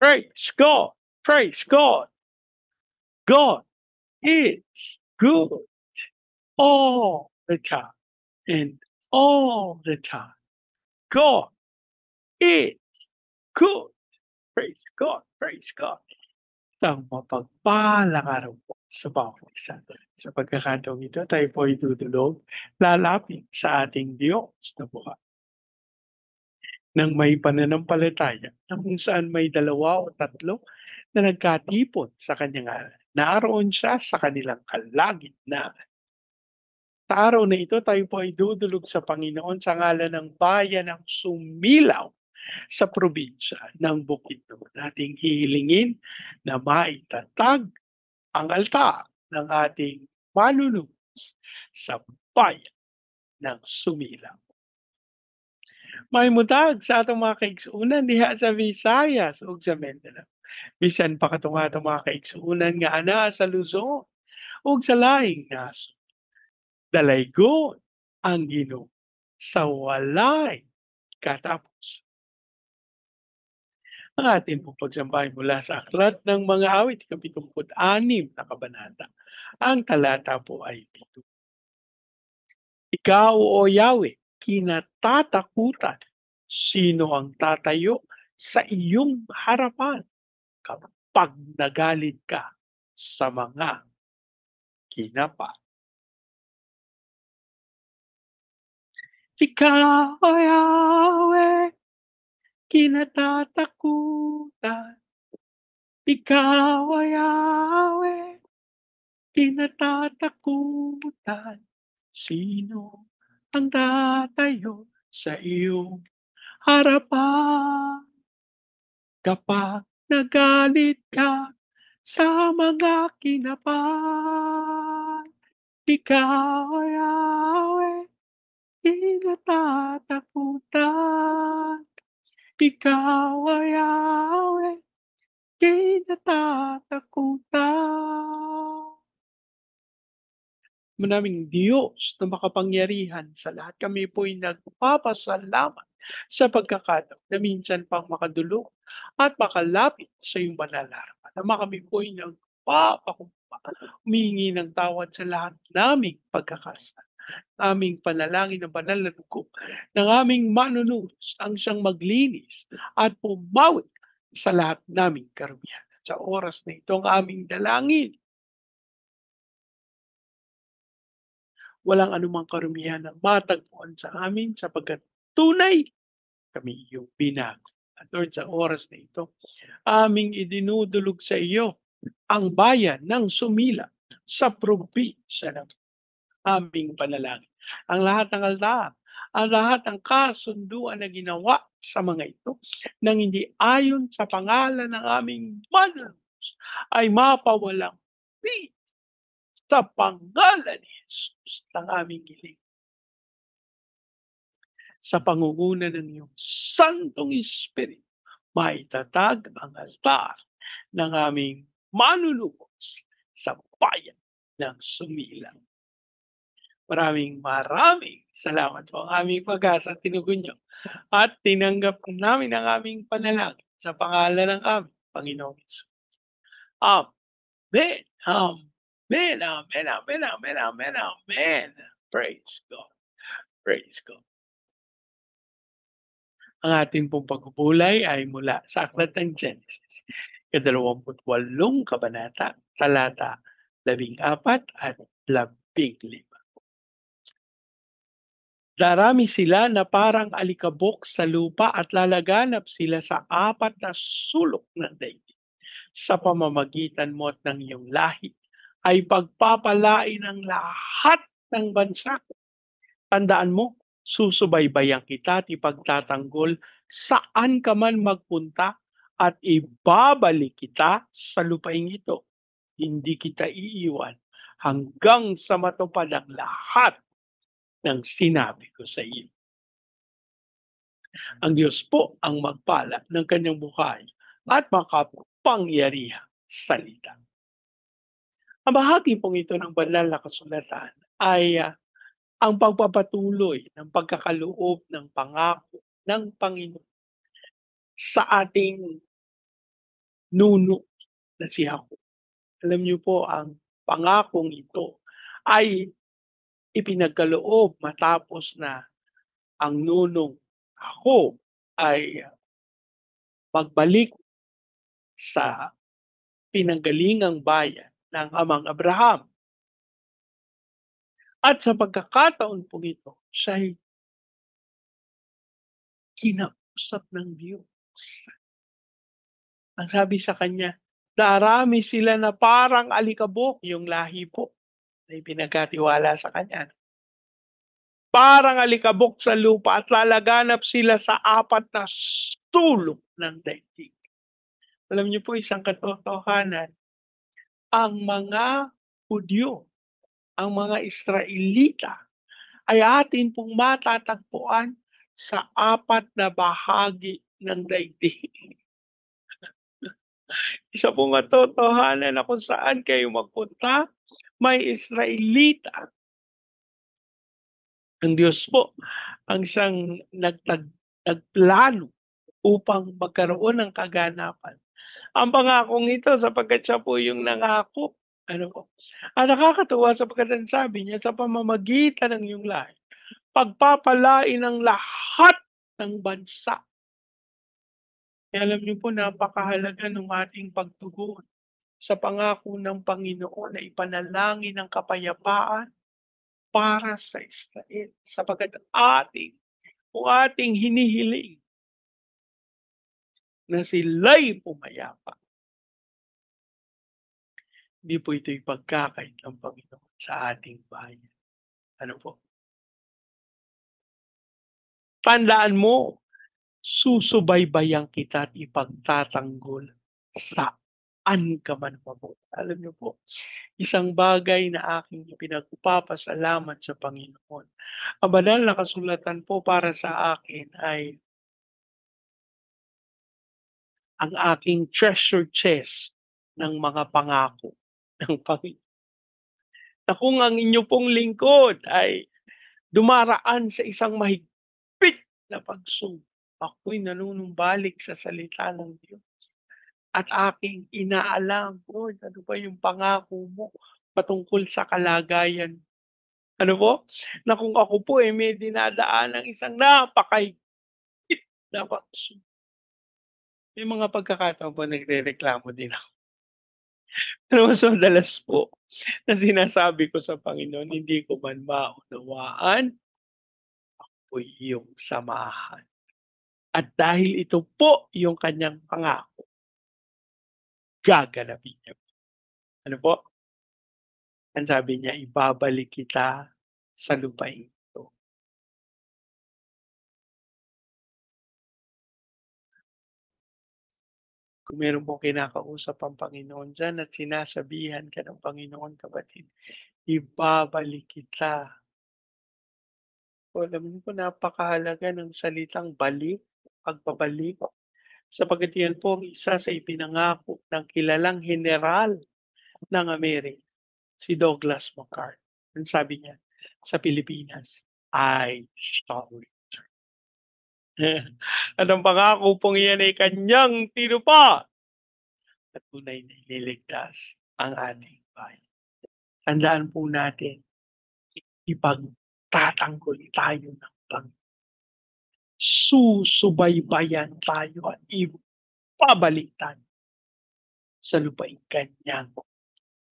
Praise God. Praise God. God is good all the time and all the time. God is good. Praise God. Praise God. Isang mapagpalang araw po sa bawat isa. Sa pagkakataong ito, tayo po ay tutulog, lalapit sa ating Diyos na buhay ng may pananampalataya na kung saan may dalawa o tatlo na nagkatipon sa kanyang ngalan. Naroon siya sa kanilang kalagitnaan. Sa araw na ito, tayo po ay dudulog sa Panginoon sa ngalan ng bayan ng Sumilaw sa probinsya ng Bukidnon. Ating hihilingin na maitatag ang altar ng ating manunubos sa bayan ng Sumilaw. May mutag sa atong mga kaigsuunan diha sa Visayas ug sa Mindanao. Bisan pa katong atong mga kaigsuunan nga ana sa Luzon ug sa laing nasod. Dalaygon ang Ginoo sa walay katapos. Ang ating pong pagsambahay mula sa Aklat ng Mga Awit, 76 na kabanata. Ang talata po ay 7. Ikaw, o Yahweh, kinatatakutan. Sino ang tatayo sa iyong harapan kapag nagalit ka sa mga kinapa? Ikaw, o Yahweh, kinatatakutan. Ikaw, o Yahweh, kinatatakutan. Sino ang tatayo sa iyong harapan kapag nagalit ka sa mga kinapan? Ikaw, o Yahweh, kinatatakutan. Ikaw, o Yahweh, kinatatakutan. Manaming Diyos na makapangyarihan sa lahat, kami po'y nagpapasalamat sa pagkakataon na minsan pang makadulog at makalapit sa iyong banal na harapan. Ama, kami po'y nagpapakumpa, humingi ng tawad sa lahat naming pagkakasala. Aming panalangin ng banal na dugo ng aming manunuros ang siyang maglinis at pumawi sa lahat naming karumihan. Sa oras na ito ang aming dalangin, walang anumang karumihan na matagpuan sa amin sapagkat tunay kami iyong binago. At Lord, sa oras na ito, aming idinudulog sa iyo ang bayan ng Sumila sa probinsya ng aming panalangin. Ang lahat ng altar, ang lahat ng kasunduan na ginawa sa mga ito nang hindi ayon sa pangalan ng aming manunubos ay mapawalang sa pangalan ni Jesus ng aming giling. Sa pangunguna ng iyong Santong Espiritu, maitatag ang altar ng aming manunubos sa bayan ng Sumilang. Maraming salamat po ang aming pag-asa at tinugon niyo at tinanggap namin ang aming panalangin sa pangalan ng aming Panginoong Hesus. Amen. Amen. Amen. Amen. Amen. Amen. Amen. Praise God. Praise God. Ang ating pong pagpupulay ay mula sa Aklat ng Genesis, 28 kabanata, talata 14 at 15. Darami sila na parang alikabok sa lupa at lalaganap sila sa 4 na sulok ng daigdig. Sa pamamagitan mo at ng iyong lahi ay pagpapalain ang lahat ng bansa. Tandaan mo, susubaybayan kita at ipagtatanggol saan ka man magpunta at ibabalik kita sa lupaing ito. Hindi kita iiwan hanggang sa matupad ang lahat ng sinabi ko sa iyo. Ang Diyos po ang magpala ng kanyang buhay at makapangyarihang salita. Ang bahagi pong ito ng banal na kasulatan ay ang pagpapatuloy ng pagkakaloob ng pangako ng Panginoon sa ating nuno na si Jacob. Alam niyo po ang pangakong ito ay ipinagkaloob matapos na ang nunong Jacob ay magbalik sa pinanggalingang bayan ng amang Abraham. At sa pagkakataon pong ito, siya'y kinausap ng Diyos. Ang sabi sa kanya, darami sila na parang alikabok, yung lahi po na ipinagkatiwala sa kanya. Parang alikabok sa lupa at lalaganap sila sa apat na sulok ng daigdig. Alam niyo po isang katotohanan, ang mga Hudyo, ang mga Israelita ay atin pong matatagpuan sa apat na bahagi ng daigdig. Isa pong katotohanan na kung saan kayo magpunta, may Israelita. Ang Diyos po ang siyang nagplano upang magkaroon ng kaganapan. Ang pangakong ito sapagkat siya po yung nangako. Ano po? Ang nakakatuwa sapagkat ang sabi niya sa pamamagitan ng iyong lahi, pagpapalain ng lahat ng bansa. Kaya alam niyo po napakahalaga ng ating pagtugon sa pangako ng Panginoon na ipanalangin ng kapayapaan para sa Israel sapagkat ating hinihiling na sila'y pumayapa. Hindi po ito'y pagkakait ng Panginoon sa ating bayan. Ano po? Tandaan mo, susubaybayan kita at ipagtatanggol saan ka man mapunta. Alam niyo po, isang bagay na aking ipinagpapasalamat sa Panginoon. Ang banal na kasulatan po para sa akin ay ang aking treasure chest ng mga pangako ng Panginoon. Na kung ang inyo pong lingkod ay dumaraan sa isang mahigpit na pagsubok, ako'y nanunumbalik sa salita ng Diyos. At aking inaalam, Lord, ano ba yung pangako mo patungkol sa kalagayan? Ano po? Na kung ako po may dinadaan ng isang napakahigpit na pagsubok. May mga pagkakataon po nagrereklamo din ako. Pero mas madalas po na sinasabi ko sa Panginoon, hindi ko man maunawaan po iyong samahan. At dahil ito po yung kanyang pangako, gaganapin niya. Ano po? Ang sabi niya, ibabalik kita sa lupain ito. Kung meron pong kinakausap ang Panginoon dyan at sinasabihan ka ng Panginoon, kapatid, ibabalik kita. O, alam niyo po, napakahalaga ng salitang balik, pagbabalik. Sapagkat yan po ang isa sa ipinangako ng kilalang general ng Amerika, si Douglas MacArthur. Ang sabi niya sa Pilipinas, I shall return. At ang pangako pong iyan ay kanyang tinupad at tunay na ililigtas ang ating bayan. Tandaan po natin, ipagtatanggol tayo ng Panginoon. Susubaybayan tayo at ibabalik tayo sa lupain kanyang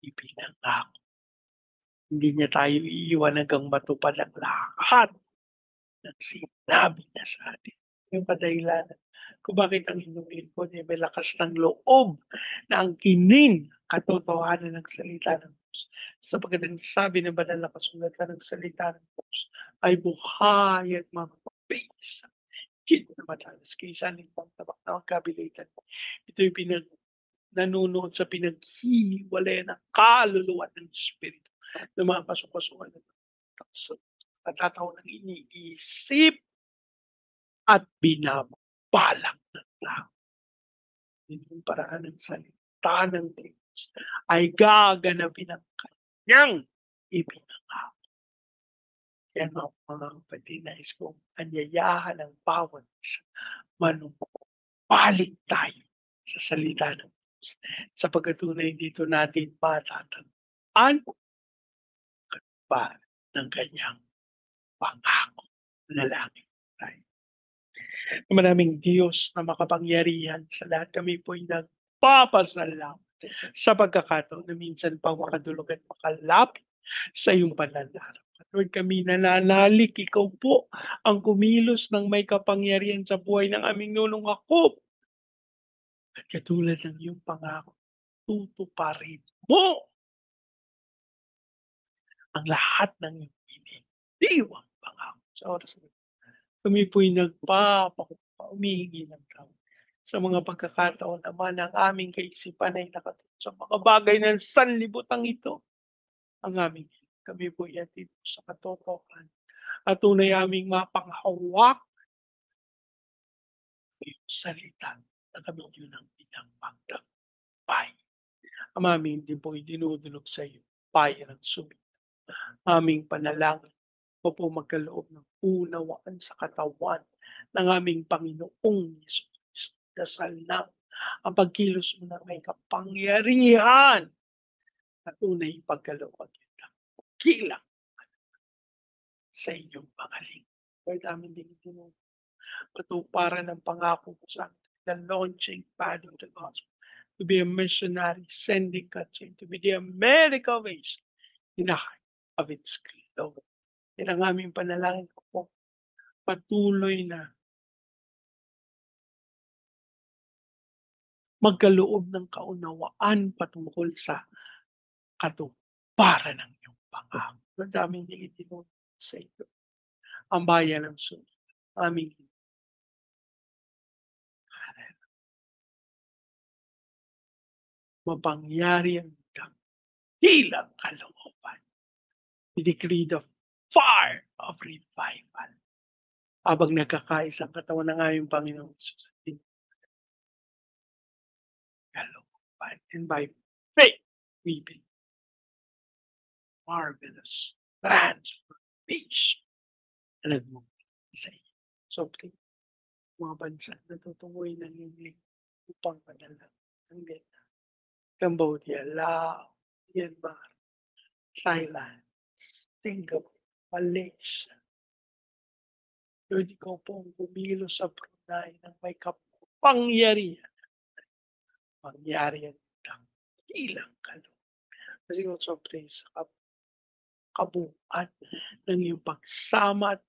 ipinangako. Hindi niya tayo iiwan hanggang matupad ang lahat ng sinabi niya sa atin. Yung kadahilanan kung bakit ang inyong lingkod ay may lakas ng loob na ang kinin katotohanan ng salita ng Diyos. Sapagkat ang sabi ng banal na kasulatan ng salita ng Diyos ay buhay at mapapisa. Kit na matalas kaysa ng pangtabak na magkabilitan. Ito'y nanunood sa pinaghiwalay ng kaluluwa ng Espiritu na mga pasok-pasukan ng katataw ng iniisip at binabalak ng tao. Yung paraan ng salita ng Diyos ay gaganapin ang kanyang ipinangako. Yan mga kapatid, nais kong anyayahan ng bawat isa. Manumbalik tayo sa salita ng Diyos. sapagkat tunay dito natin matatagpuan pa ng kanyang pangako na langit tayo. Maraming Diyos na makapangyarihan sa lahat, kami po'y nagpapasalamat sa pagkakataon na minsan pa makadulog at makalapit sa iyong panlalarawan. At Lord, kami nananalik, ikaw po ang kumilos ng may kapangyarihan sa buhay ng aming nunong ako. At katulad ng iyong pangako, tutuparin mo ang lahat ng iyong inidiwang pangako sa oras na kami po'y umihingi ng tawad sa mga pagkakataon naman ng aming kaisipan ay nakatuon sa mga bagay ng sanlibutan ito. Ang aming kami po'y atid sa katotohanan at tunay aming mapanghawak yung salita na kami yun ang pinagpagtagbay. Ang aming hindi po'y dinudulog sa iyo, bayan ng sumit. Aming panalangin o po magkaloob ng unawaan sa katawan ng aming Panginoong Yesus Kristo. Dasal na ang pagkilos mo na may kapangyarihan at tunay pagkaloob kita. Kilang sa inyong pangaling. Lord, amin din ito katuparan ng pangako mo sa amin, the launching pad of the gospel, to be a missionary, sending country, to be the America ways in the heart of its glory. Yan ang aming panalangin ko po. Patuloy na magkaloob ng kaunawaan patungkol sa katuparan ng iyong pangako. Ang daming nilitinong sa ito. Ang bayan ng sunod. Aming mapangyari ang dakilang kalooban. We decree the fire of revival. Habang nagkakaisa ang katawan ng aming Panginoon Jesus. Kalooban. And by faith, we believe marvelous transformation na nagmumula sa iyo. So, please, mga bansa na tutungoy ng hindi upang padala ng Vietnam, Cambodia, Laos, Myanmar, Thailand, Singapore, Malaysia. Lord, ikaw po ang kumilos sa Brunei ng may kapangyarihan. Pangyarihan ng ilang kalooban. Kasi kung sobrang sa kabuuan ng iyong pagsama at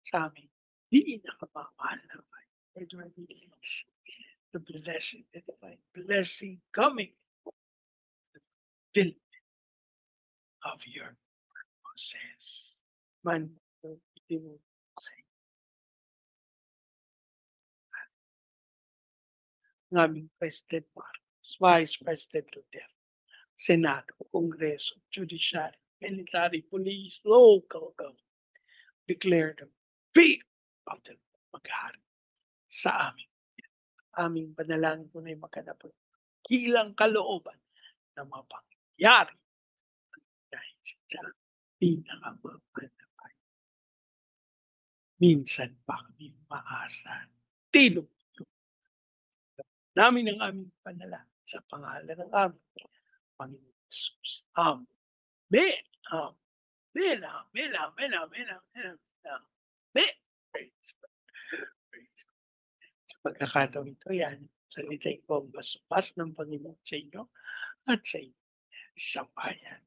sa amin, di nakamamahal na kayo. Lord, release the blessing, the divine blessing coming, the fulfillment of your purposes. Man, ito mo sa ng aming President Marcos, Vice President Duterte, Senado, Kongreso, Judiciary, Military, Police, Local Government, declare the fear of the maghari sa amin. Aming panalangin ko na yung maghanap ng kilang kalooban na mapangyari dahil sa pinakamamahal na bayan. Minsan pa kami maasa. Tinong namin ang aming panalangin sa pangalan ng aming Panginoon Jesus. Amen. Amen. Amen. Amen. Amen. Amen. Amen. Praise God. Praise God. Sa pagkakataon ito, yan, salitay ko ang basupas ng Panginoon sa inyo at sa inyo sa bayan.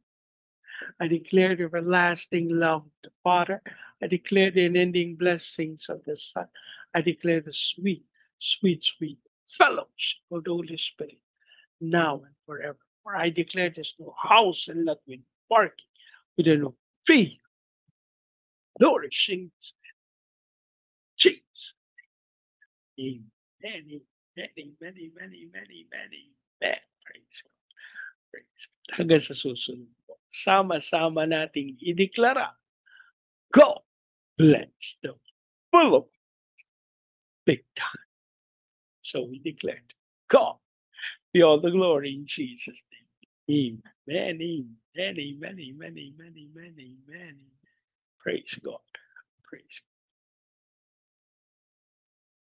I declare the everlasting love of the Father. I declare the unending blessings of the Son. I declare the sweet, sweet, sweet fellowship of the Holy Spirit now and forever. For I declare there's no house and lot with parking, with no fee, nourishing Jesus. Amen. Many, many, many, many, many, many. Praise God. Praise God. Hanggang sa susunod po. Sama-sama nating ideklara, God bless the Philippines big time. So we declared, God be all the glory in Jesus' name. Amen. Amen. Many, many, many, many, many. Praise God. Praise God.